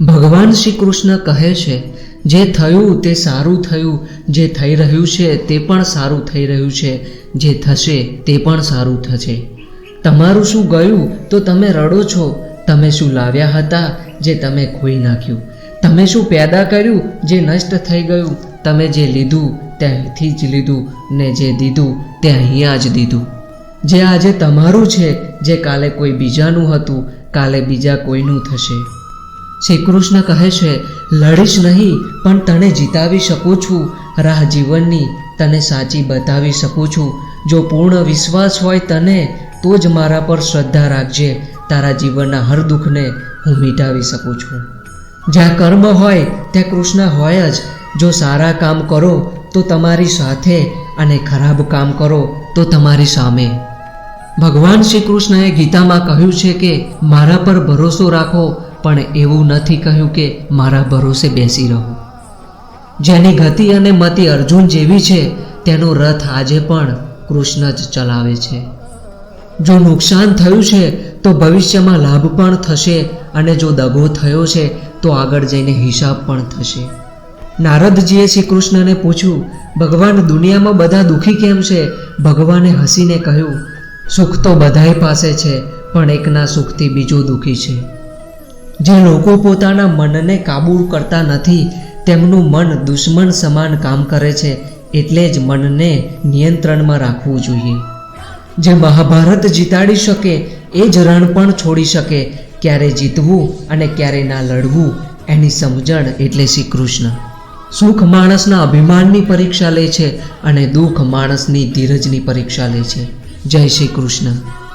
ભગવાન શ્રી કૃષ્ણ કહે છે, જે થયું તે સારું થયું, જે થઈ રહ્યું છે તે પણ સારું થઈ રહ્યું છે, જે થશે તે પણ સારું થશે. તમારું શું ગયું તો તમે રડો છો? તમે શું લાવ્યા હતા જે તમે ખોઈ નાખ્યું? તમે શું પેદા કર્યું જે નષ્ટ થઈ ગયું? તમે જે લીધું તે અહીંથી જ લીધું, ને જે દીધું તે અહીંયા જ દીધું. જે આજે તમારું છે, જે કાલે કોઈ બીજાનું હતું, કાલે બીજા કોઈનું થશે. શ્રી કૃષ્ણ કહે છે, લડીશ નહીં પણ તને જીતાવી શકું છું. રાહ જીવનની તને સાચી બતાવી શકું છું. જો પૂર્ણ વિશ્વાસ હોય તને તો જ મારા પર શ્રદ્ધા રાખજે. તારા જીવનના હર દુઃખને હું મિટાવી શકું છું. જ્યાં કર્મ હોય ત્યાં કૃષ્ણ હોય જ. જો સારા કામ કરો તો તમારી સાથે અને ખરાબ કામ કરો તો તમારી સામે. ભગવાન શ્રી કૃષ્ણએ ગીતામાં કહ્યું છે કે મારા પર ભરોસો રાખો, પણ એવું નથી કહ્યું કે મારા ભરોસે બેસી રહો. જેની ગતિ અને મતિ અર્જુન જેવી છે તેનો રથ આજે પણ કૃષ્ણ જ ચલાવે છે. જો નુકસાન થયું છે તો ભવિષ્યમાં લાભ પણ થશે, અને જો દગો થયો છે તો આગળ જઈને હિસાબ પણ થશે. નારદજીએ શ્રી કૃષ્ણને પૂછ્યું, ભગવાન દુનિયામાં બધા દુઃખી કેમ છે? ભગવાને હસીને કહ્યું, સુખ તો બધાય પાસે છે, પણ એકના સુખથી બીજો દુઃખી છે. જે લોકો પોતાના મનને કાબૂ કરતા નથી તેમનું મન દુશ્મન સમાન કામ કરે છે, એટલે જ મનને નિયંત્રણમાં રાખવું જોઈએ. જે મહાભારત જીતાડી શકે એ જ રણ પણ છોડી શકે. ક્યારે જીતવું અને ક્યારે ના લડવું એની સમજણ એટલે શ્રી કૃષ્ણ. સુખ માણસના અભિમાનની પરીક્ષા લે છે અને દુઃખ માણસની ધીરજની પરીક્ષા લે છે. જય શ્રી કૃષ્ણ.